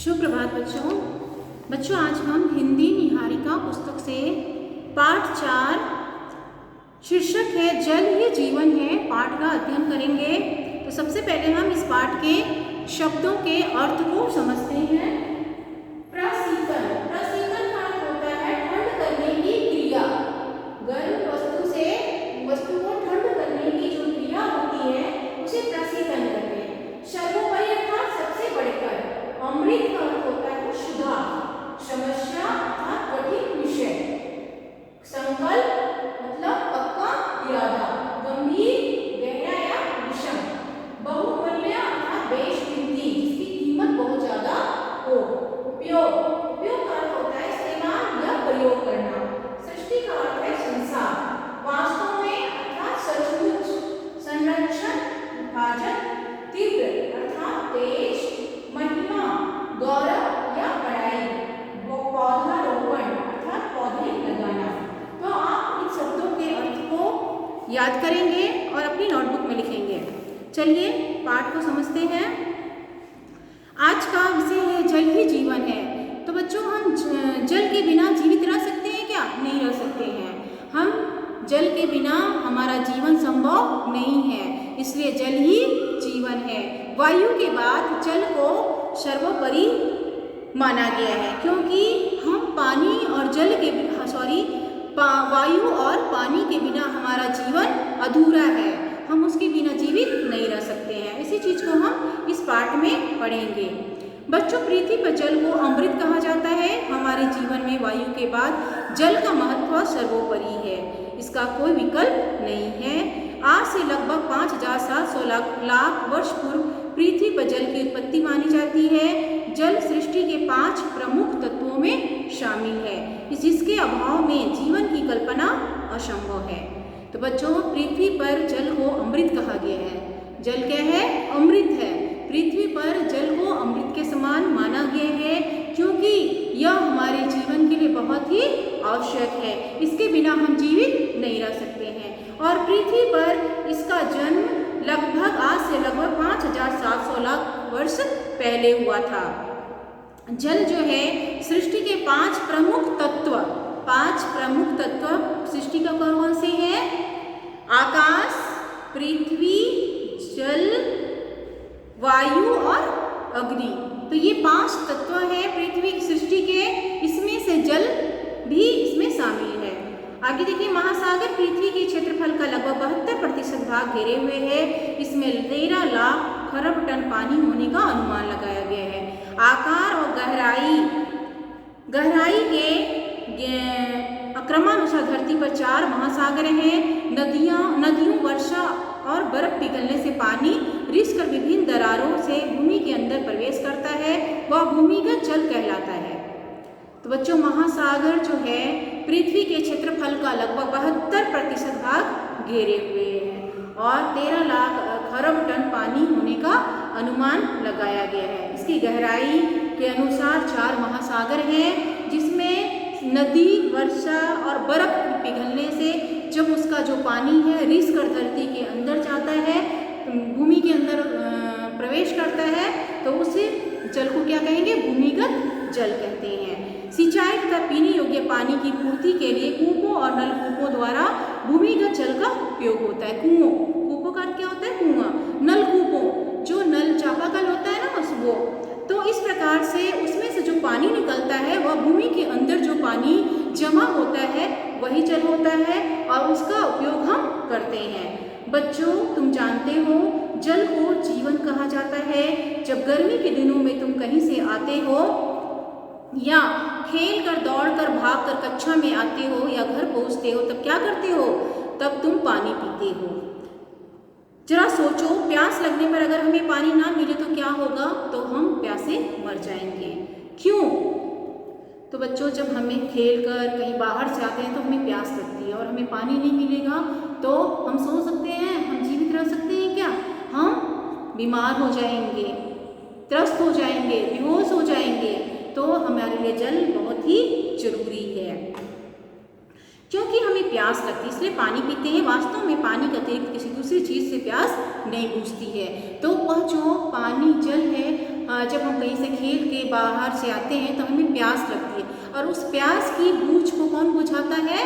सुप्रभात बच्चों आज हम हिंदी निहारिका पुस्तक से पाठ 4 शीर्षक है जल ही जीवन है पाठ का अध्ययन करेंगे। तो सबसे पहले हम इस पाठ के शब्दों के अर्थ को समझते हैं। प्रशीतन, प्रशीतन का अर्थ होता है ठंड करने की क्रिया। गर्म वस्तु से वस्तु को ठंड करने की जो क्रिया होती है उसे प्रशीतन कहते हैं। सर्वोपरि अर्थात सबसे बढ़कर। अमृत का अर्थ होता है सुधा, समस्या अर्थात कठिन विषय। संकल्प मतलब पक्का इरादा, गंभीर गहरा या विषम। बहुमूल्य अर्थात बेशकीमती जिसकी कीमत बहुत ज्यादा हो। उपयोग, उपयोग का अर्थ होता है इस्तेमाल या प्रयोग करना। सृष्टि का अर्थ है संसार, वास्तव में अर्थात सचमुच। संरक्षण, विभाजन। तीव्र अर्थात तेज। महिमा, गौरव या बड़ाई। पौधारोपण अर्थात पौधे लगाना। तो आप इन शब्दों के अर्थ को याद करेंगे और अपनी नोटबुक में लिखेंगे। चलिए पाठ को समझते हैं। आज का विषय है जल ही जीवन है। तो बच्चों हम जल के बिना जीवित रह सकते हैं क्या? नहीं रह सकते हैं। हम जल के बिना हमारा जीवन संभव नहीं है, इसलिए जल ही जीवन है। वायु के बाद जल को सर्वोपरि माना गया है, क्योंकि हम पानी और जल के वायु और पानी के बिना हमारा जीवन अधूरा है। हम उसके बिना जीवित नहीं रह सकते हैं। इसी चीज को हम इस पाठ में पढ़ेंगे। बच्चों पृथ्वी पर जल को अमृत कहा जाता है। हमारे जीवन में वायु के बाद जल का महत्व सर्वोपरि है, इसका कोई विकल्प नहीं है। आज से लगभग 5700 लाख वर्ष पूर्व पृथ्वी पर जल की उत्पत्ति मानी जाती है। जल सृष्टि के 5 प्रमुख तत्वों में शामिल है, जिसके अभाव में जीवन की कल्पना असंभव है। तो बच्चों पृथ्वी पर जल को अमृत कहा गया है। जल क्या है? अमृत है। पृथ्वी पर जल को अमृत के समान माना गया है, क्योंकि यह हमारे जीवन के लिए बहुत ही आवश्यक है। इसके बिना हम जीवित नहीं रह सकते हैं। और पृथ्वी पर इसका जन्म आज से लगभग 5700 लाख वर्ष पहले हुआ था। जल जो है सृष्टि के 5 प्रमुख तत्व सृष्टि का कौन से हैं? आकाश, पृथ्वी, जल, वायु और अग्नि। तो ये 5 तत्व है पृथ्वी की सृष्टि के, इसमें से जल भी इसमें शामिल है। आगे देखिए, महासागर पृथ्वी के क्षेत्रफल का लगभग 72% भाग घेरे हुए है। इसमें 13 लाख खरब टन पानी होने का अनुमान लगाया गया है। आकार और गहराई के क्रमानुसार धरती पर 4 महासागर हैं। नदियों वर्षा और बर्फ पिघलने से पानी रिसकर विभिन्न दरारों से भूमि के अंदर प्रवेश करता है, वह भूमिगत जल कहलाता है। तो बच्चों महासागर जो है पृथ्वी के क्षेत्रफल का लगभग 72% भाग घेरे हुए हैं और 13 लाख खरब टन पानी होने का अनुमान लगाया गया है। इसकी गहराई के अनुसार 4 महासागर हैं, जिसमें नदी वर्षा और बर्फ पिघलने से जब उसका जो पानी है रिसकर धरती के अंदर जाता है, भूमि के अंदर प्रवेश करता है, तो उसे जल को क्या कहेंगे? भूमिगत जल कहते हैं। सिंचाई तथा पीने योग्य पानी की पूर्ति के लिए कूपों और नलकूपों द्वारा भूमिगत जल का उपयोग होता है। कूपों का क्या होता है? कुआं। नलकूपों, जो नल चापाकल होता है ना वो, तो इस प्रकार से उसमें से जो पानी निकलता है वह भूमि के अंदर जो पानी जमा होता है वही जल होता है और उसका उपयोग हम करते हैं। बच्चों तुम जानते हो जल को जीवन कहा जाता है। जब गर्मी के दिनों में तुम कहीं से आते हो या खेल कर, दौड़ कर, भाग कर कक्षा में आते हो या घर पहुंचते हो, तब क्या करते हो? तब तुम पानी पीते हो। जरा सोचो, प्यास लगने पर अगर हमें पानी ना मिले तो क्या होगा? तो हम प्यासे मर जाएंगे। क्यों? तो बच्चों जब हमें खेल कर कहीं बाहर से आते हैं तो हमें प्यास लगती है और हमें पानी नहीं मिलेगा तो हम सोच सकते हैं हम जीवित रह सकते हैं क्या? हम बीमार हो जाएंगे, त्रस्त हो जाएंगे, बेहोश हो जाएंगे। तो हमारे लिए जल बहुत ही जरूरी है, क्योंकि हमें प्यास लगती है इसलिए पानी पीते हैं। वास्तव में पानी के अतिरिक्त किसी दूसरी चीज़ से प्यास नहीं बुझती है। तो वह जो पानी जल है जब हम कहीं से खेल के बाहर से आते हैं तो हमें प्यास लगती है, और उस प्यास की बूझ को कौन बुझाता है?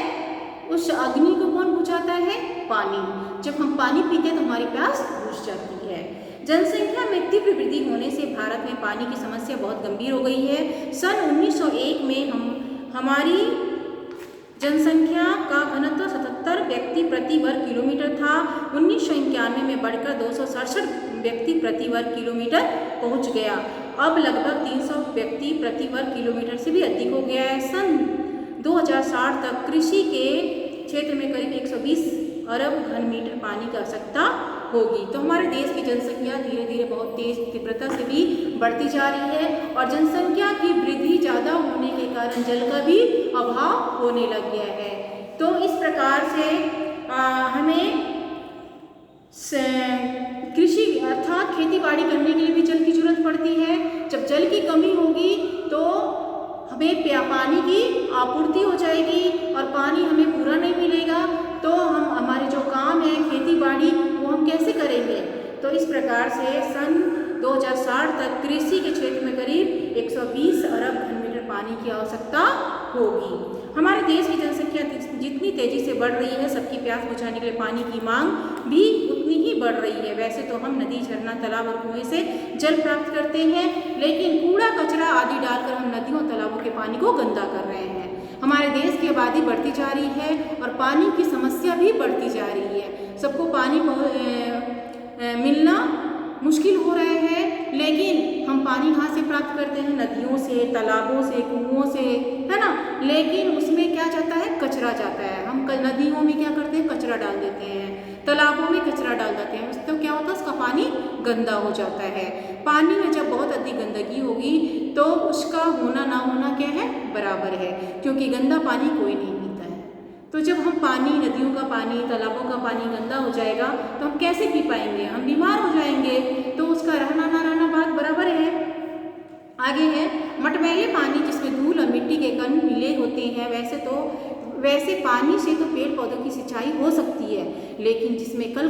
उस अग्नि को कौन बुझाता है? पानी। जब हम पानी पीते हैं तो हमारी प्यास बुझ जाती है। जनसंख्या में तीव्र वृद्धि होने से भारत में पानी की समस्या बहुत गंभीर हो गई है। सन 1901 में हमारी जनसंख्या का घनत्व 77 व्यक्ति प्रति वर्ग किलोमीटर था। 1991 में बढ़कर 267 व्यक्ति प्रति वर्ग किलोमीटर पहुंच गया। अब लगभग 300 व्यक्ति प्रति वर्ग किलोमीटर से भी अधिक हो गया है। सन 2060 तक कृषि के क्षेत्र में करीब 120 अरब घन मीटर पानी की आवश्यकता होगी। तो हमारे देश की जनसंख्या धीरे धीरे बहुत तेज तीव्रता से भी बढ़ती जा रही है, और जनसंख्या की वृद्धि ज़्यादा होने के कारण जल का भी अभाव होने लग गया है। तो इस प्रकार से हमें कृषि अर्थात खेती बाड़ी करने के लिए भी जल की जरूरत पड़ती है। जब जल की कमी होगी तो हमें पानी की आपूर्ति हो जाएगी, और पानी हमें पूरा नहीं मिलेगा तो हम हमारे जो काम है खेती बाड़ी वो हम कैसे करेंगे। तो इस प्रकार से सन 2060 तक कृषि के क्षेत्र में करीब 120 अरब घन मीटर पानी की आवश्यकता होगी। हमारे देश की जनसंख्या जितनी तेजी से बढ़ रही है, सबकी प्यास बुझाने के लिए पानी की मांग भी उतनी ही बढ़ रही है। वैसे तो हम नदी, झरना, तालाब और कुएं से जल प्राप्त करते हैं, लेकिन कूड़ा कचरा आदि डालकर हम नदियों और तालाबों के पानी को गंदा कर रहे हैं। हमारे देश की आबादी बढ़ती जा रही है और पानी की समस्या भी बढ़ती जा रही है। सबको पानी मिलना मुश्किल हो रहा है, लेकिन हम पानी कहाँ से प्राप्त करते हैं? नदियों से, तालाबों से, कुओं से, है ना। लेकिन उसमें क्या जाता है? कचरा जाता है। हम नदियों में क्या करते हैं? कचरा डाल देते हैं, तालाबों में कचरा डाल देते हैं। उससे तो क्या होता है? उसका पानी गंदा हो जाता है। पानी में जब बहुत अधिक गंदगी होगी तो उसका होना ना होना क्या है? बराबर है, क्योंकि गंदा पानी कोई नहीं पीता है। तो जब हम पानी, नदियों का पानी, तालाबों का पानी गंदा हो जाएगा तो हम कैसे पी पाएंगे? हम बीमार हो जाएंगे। तो उसका रहना ना रहना बात बराबर है। आगे है मटमैले पानी, जिसमें धूल और मिट्टी के कण मिले होते हैं। वैसे पानी से तो पेड़ पौधों की सिंचाई हो सकती है, लेकिन जिसमें कल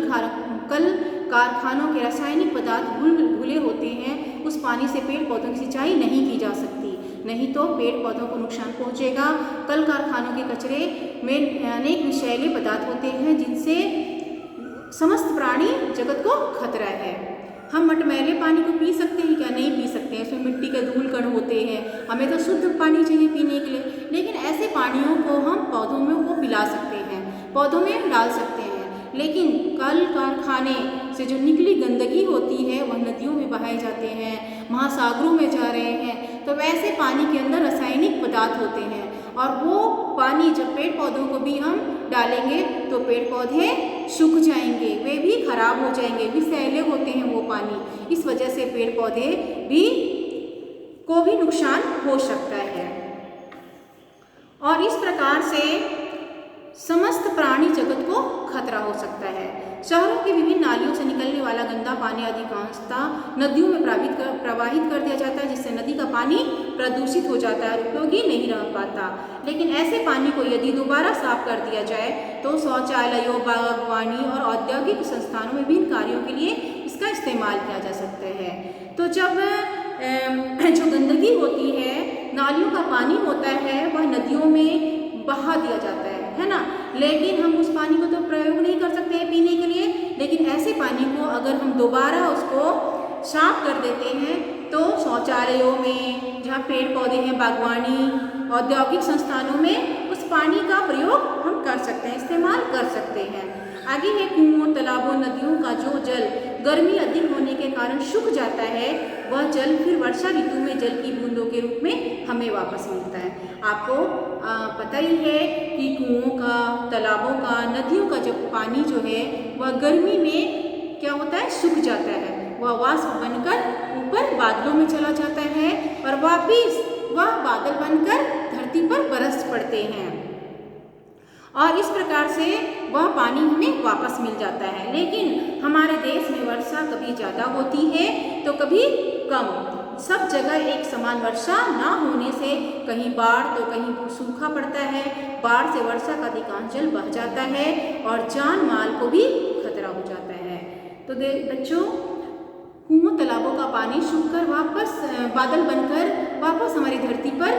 कारखानों के रासायनिक पदार्थ घुले होते हैं, उस पानी से पेड़ पौधों की सिंचाई नहीं की जा सकती, नहीं तो पेड़ पौधों को नुकसान पहुंचेगा। कल कारखानों के कचरे में अनेक विषैले पदार्थ होते हैं, जिनसे समस्त प्राणी जगत को खतरा है। हम मटमैले पानी को पी सकते हैं क्या? नहीं पी सकते हैं, इसमें मिट्टी के धूल कण होते हैं। हमें तो शुद्ध पानी चाहिए पीने के लिए, लेकिन ऐसे पानियों को हम पौधों में वो पिला सकते हैं, पौधों में डाल सकते हैं। लेकिन कल कारखाने से जो निकली गंदगी होती है वह नदियों में बहाए जाते हैं, महासागरों में जा रहे हैं। तो वैसे पानी के अंदर रासायनिक पदार्थ होते हैं, और वो पानी जब पेड़ पौधों को भी हम डालेंगे तो पेड़ पौधे सूख जाएंगे, वे भी खराब हो जाएंगे, विषैले होते हैं वो पानी। इस वजह से पेड़ पौधे को भी नुकसान हो सकता है, और इस प्रकार से समस्त प्राणी जगत को खतरा हो सकता है। शहरों की विभिन्न नालियों से निकलने वाला गंदा पानी अधिकांशतः नदियों में प्रवाहित कर दिया जाता है, जिससे नदी का पानी प्रदूषित हो जाता है, उपयोगी नहीं रह पाता। लेकिन ऐसे पानी को यदि दोबारा साफ कर दिया जाए तो शौचालयों, बागवानी और औद्योगिक संस्थानों में विभिन्न कार्यों के लिए इसका इस्तेमाल किया जा सकता है। तो जब जो गंदगी होती है, नालियों का पानी होता है, वह नदियों में बहा दिया जाता है ना। लेकिन हम उस पानी को तो प्रयोग नहीं कर सकते हैं पीने के लिए, लेकिन ऐसे पानी को अगर हम दोबारा उसको साफ कर देते हैं तो शौचालयों में, जहाँ पेड़ पौधे हैं, बागवानी, औद्योगिक संस्थानों में उस पानी का प्रयोग हम कर सकते हैं, इस्तेमाल कर सकते हैं। आगे है कुओं, तालाबों, नदियों का जो जल गर्मी अधिक होने के कारण सूख जाता है, वह जल फिर वर्षा ऋतु में जल की बूंदों के रूप में हमें वापस मिलता है। आपको पता ही है कि कुओं का, तालाबों का, नदियों का जब पानी जो है वह गर्मी में क्या होता है? सूख जाता है, वह वाष्प बनकर ऊपर बादलों में चला जाता है और वापिस वह बादल बनकर धरती पर बरस पड़ते हैं, और इस प्रकार से वह पानी हमें वापस मिल जाता है। लेकिन हमारे देश में वर्षा कभी ज़्यादा होती है तो कभी कम, सब जगह एक समान वर्षा ना होने से कहीं बाढ़ तो कहीं सूखा पड़ता है। बाढ़ से वर्षा का अधिकांश जल बह जाता है और जान माल को भी खतरा हो जाता है। तो बच्चों, कुओं, तालाबों का पानी सूखकर वापस बादल बनकर वापस हमारी धरती पर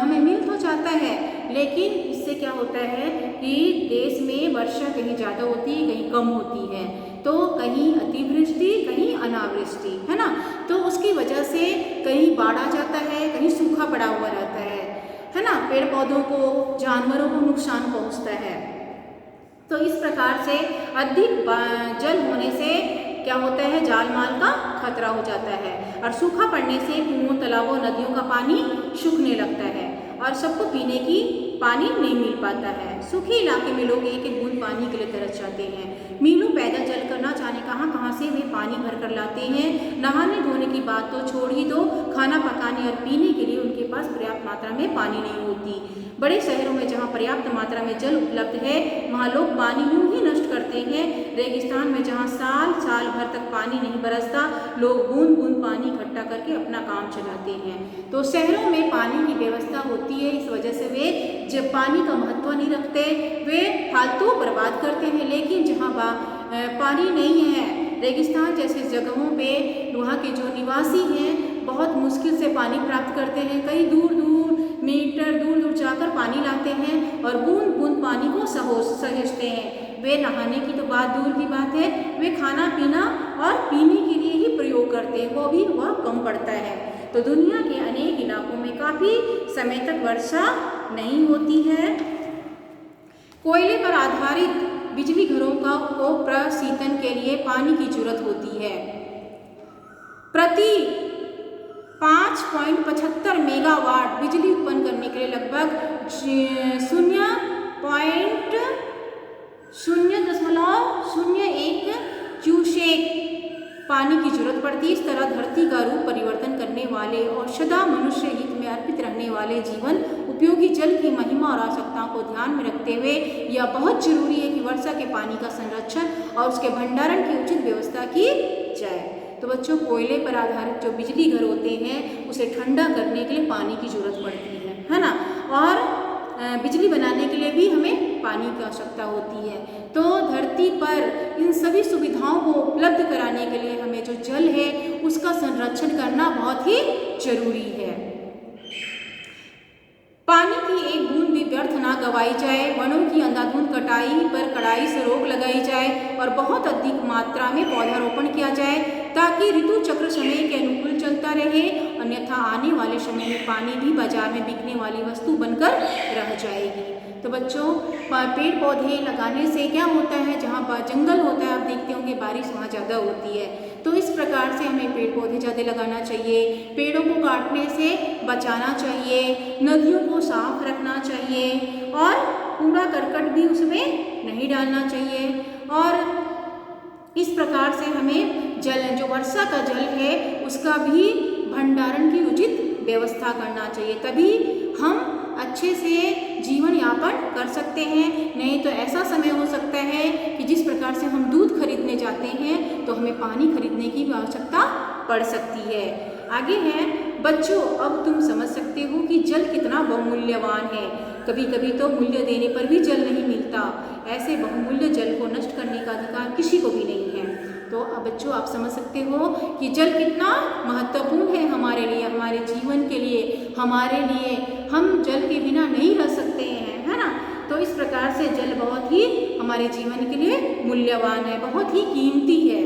हमें मिल तो जाता है, लेकिन इससे क्या होता है कि देश में वर्षा कहीं ज़्यादा होती है, कहीं कम होती है, तो कहीं अतिवृष्टि, कहीं अनावृष्टि, है ना। तो उसकी वजह से कहीं बाढ़ आ जाता है, कहीं सूखा पड़ा हुआ रहता है ना। पेड़ पौधों को, जानवरों को नुकसान पहुंचता है। तो इस प्रकार से अधिक जल होने से क्या होता है, जान माल का खतरा हो जाता है, और सूखा पड़ने से कुओं, तालाबों, नदियों का पानी सूखने लगता है और सबको पीने की पानी नहीं मिल पाता है। सूखे इलाके में लोग एक एक बूंद पानी के लिए तरस जाते हैं। मीलों पैदल चल कर ना जाने कहाँ से वे पानी भर कर लाते हैं। नहाने धोने की बात तो छोड़ ही दो, खाना पकाने और पीने के लिए उनके पास पर्याप्त मात्रा में पानी नहीं होती। बड़े शहरों में जहाँ पर्याप्त मात्रा में जल उपलब्ध है, वहाँ लोग पानी यूं ही नष्ट करते हैं। रेगिस्तान में जहाँ साल साल भर तक पानी नहीं बरसता, लोग बूंद बूंद पानी इकट्ठा करके अपना काम चलाते हैं। तो शहरों में पानी की व्यवस्था होती है, इस वजह से वे जब पानी का महत्व नहीं रखते, वे फालतू बर्बाद करते हैं। लेकिन जहाँ पानी नहीं है, रेगिस्तान जैसे जगहों पे वहाँ के जो निवासी हैं बहुत मुश्किल से पानी प्राप्त करते हैं। कई दूर दूर मीटर दूर जाकर पानी लाते हैं और बूंद बूंद पानी को सहेजते हैं। वे नहाने की तो बात दूर की बात है, वे खाना पीना और पीने के लिए ही प्रयोग करते हैं, वो भी वह कम पड़ता है। तो दुनिया के अनेक इलाकों में काफ़ी समय तक वर्षा नहीं होती है। कोयले पर आधारित बिजली घरों को प्रशीतन के लिए पानी की जरूरत होती है। प्रति 5.75 मेगावाट बिजली उत्पन्न करने के लिए लगभग 0.01 क्यूसेक पानी की जरूरत पड़ती है। इस तरह धरती का रूप परिवर्तन करने वाले और सदा मनुष्य हित में अर्पित रहने वाले जीवन उपयोगी जल की महिमा और आवश्यकताओं को ध्यान में रखते हुए यह बहुत जरूरी है कि वर्षा के पानी का संरक्षण और उसके भंडारण की उचित व्यवस्था की जाए। तो बच्चों, कोयले पर आधारित जो बिजली घर होते हैं उसे ठंडा करने के लिए पानी की जरूरत पड़ती है ना, और बिजली बनाने के लिए भी हमें पानी की आवश्यकता होती है। तो धरती पर इन सभी सुविधाओं को उपलब्ध कराने के लिए हमें जो जल है उसका संरक्षण करना बहुत ही जरूरी है। पानी की एक बूंद भी व्यर्थ ना गवाई जाए। वनों की अंधाधुंध कटाई पर कड़ाई से रोक लगाई जाए और बहुत अधिक मात्रा में पौधारोपण किया जाए ताकि ऋतु चक्र समय के अनुकूल चलता रहे, अन्यथा आने वाले समय में पानी भी बाजार में बिकने वाली वस्तु बनकर रह जाएगी। तो बच्चों, पेड़ पौधे लगाने से क्या होता है, जहाँ जंगल होता है आप देखते होंगे बारिश वहाँ ज़्यादा होती है। तो इस प्रकार से हमें पेड़ पौधे ज़्यादा लगाना चाहिए, पेड़ों को काटने से बचाना चाहिए, नदियों को साफ रखना चाहिए और कूड़ा करकट भी उसमें नहीं डालना चाहिए। और इस प्रकार से हमें जल, जो वर्षा का जल है उसका भी भंडारण की उचित व्यवस्था करना चाहिए, तभी हम अच्छे से जीवन यापन कर सकते हैं। नहीं तो ऐसा समय हो सकता है कि जिस प्रकार से हम दूध खरीदने जाते हैं तो हमें पानी खरीदने की भी आवश्यकता पड़ सकती है। आगे है बच्चों, अब तुम समझ सकते हो कि जल कितना बहुमूल्यवान है। कभी कभी तो मूल्य देने पर भी जल नहीं मिलता। ऐसे बहुमूल्य जल को नष्ट करने का अधिकार किसी को भी नहीं है। तो अब बच्चों, आप समझ सकते हो कि जल कितना महत्वपूर्ण है हमारे लिए, हमारे जीवन के लिए, हमारे लिए। हम जल के बिना नहीं रह सकते हैं, है ना। तो इस प्रकार से जल बहुत ही हमारे जीवन के लिए मूल्यवान है, बहुत ही कीमती है।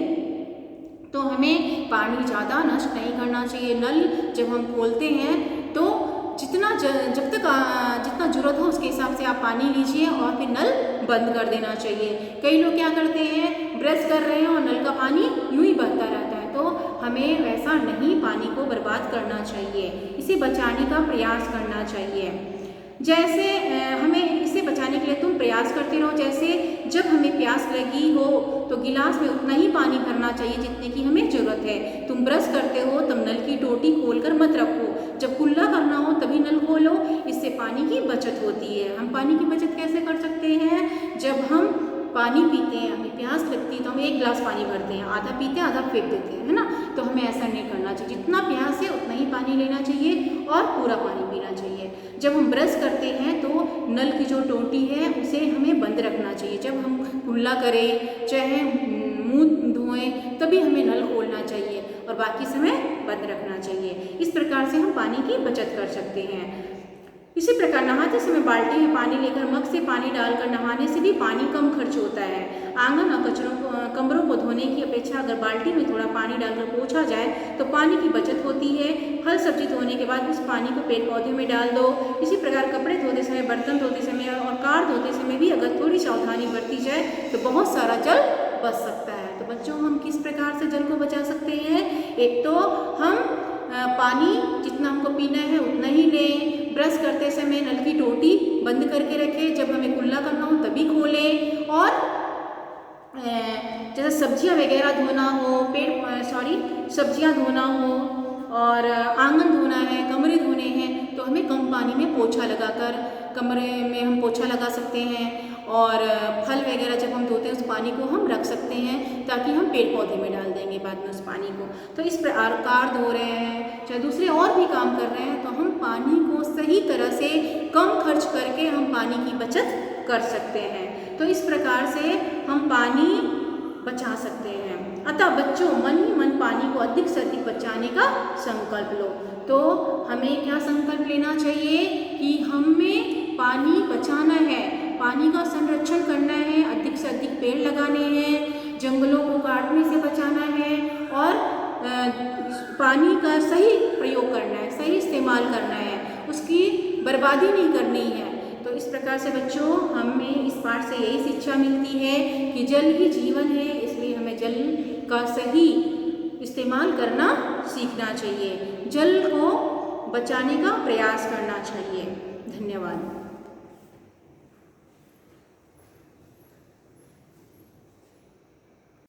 तो हमें पानी ज़्यादा नष्ट नहीं करना चाहिए। नल जब हम खोलते हैं तो जब तक जितना ज़रूरत हो उसके हिसाब से आप पानी लीजिए और फिर नल बंद कर देना चाहिए। कई लोग क्या करते हैं, ब्रश कर रहे हैं और नल का पानी यूं ही बहता रहता है। तो हमें वैसा नहीं पानी को बर्बाद करना चाहिए, इसे बचाने का प्रयास करना चाहिए। जैसे हमें इसे बचाने के लिए तुम प्रयास करते रहो। जैसे जब हमें प्यास लगी हो तो गिलास में उतना ही पानी भरना चाहिए जितने की हमें ज़रूरत है। तुम ब्रश करते हो तब नल की टोटी खोलकर मत रखो, जब कुल्ला करना हो तभी नल खोलो, इससे पानी की बचत होती है। हम पानी की बचत कैसे कर सकते हैं, जब हम पानी पीते हैं, हमें प्यास लगती है तो हम 1 गिलास पानी भरते हैं, आधा पीते हैं आधा फेंक देते हैं, है ना। तो हमें ऐसा नहीं करना चाहिए। जितना प्यास है उतना ही पानी लेना चाहिए और पूरा पानी पीना चाहिए। जब हम ब्रश करते हैं तो नल की जो टोटी है उसे हमें बंद रखना चाहिए। जब हम कुल्ला करें चाहे मुँह धोएं तभी हमें नल खोलना चाहिए। और बाकी समय बंद रखना चाहिए। इस प्रकार से हम पानी की बचत कर सकते हैं। इसी प्रकार नहाते समय बाल्टी में पानी लेकर मग से पानी डालकर नहाने से भी पानी कम खर्च होता है। आंगन और कमरों को धोने की अपेक्षा अगर बाल्टी में थोड़ा पानी डालकर पोंछा जाए तो पानी की बचत होती है। फल सब्जी धोने के बाद उस पानी को पेड़ पौधे में डाल दो। इसी प्रकार कपड़े धोते समय, बर्तन धोते समय और कार धोते समय भी अगर थोड़ी सावधानी बरती जाए तो बहुत सारा जल बच सकता है। तो बच्चों, हम किस प्रकार से जल को बचा सकते हैं? एक तो हम पानी जितना हमको पीना है उतना ही लें। ब्रश करते समय नल की टोटी बंद करके रखें, जब हमें कुल्ला करना हो तभी खोलें। और जैसे सब्जियां वगैरह धोना हो, सब्जियां धोना हो और आंगन धोना है, कमरे धोने हैं, तो हमें कम पानी में पोछा लगाकर कमरे में हम पोछा लगा सकते हैं। और फल वगैरह जब हम धोते हैं उस पानी को हम रख सकते हैं ताकि हम पेड़ पौधे में डाल देंगे बाद में उस पानी को। तो इस प्रकार कार धो रहे हैं, चाहे दूसरे और भी काम कर रहे हैं, तो हम पानी को सही तरह से कम खर्च करके हम पानी की बचत कर सकते हैं। तो इस प्रकार से हम पानी बचा सकते हैं। अतः बच्चों, मन ही मन पानी को अधिक से अधिक बचाने का संकल्प लो। तो हमें क्या संकल्प लेना चाहिए कि हमें पानी बचाना है, पानी का संरक्षण करना है, अधिक से अधिक पेड़ लगाने हैं, जंगलों को काटने से बचाना है और पानी का सही प्रयोग करना है, सही इस्तेमाल करना है, उसकी बर्बादी नहीं करनी है। तो इस प्रकार से बच्चों, हमें इस पाठ से यही शिक्षा मिलती है कि जल ही जीवन है, इसलिए हमें जल का सही इस्तेमाल करना सीखना चाहिए, जल को बचाने का प्रयास करना चाहिए। धन्यवाद।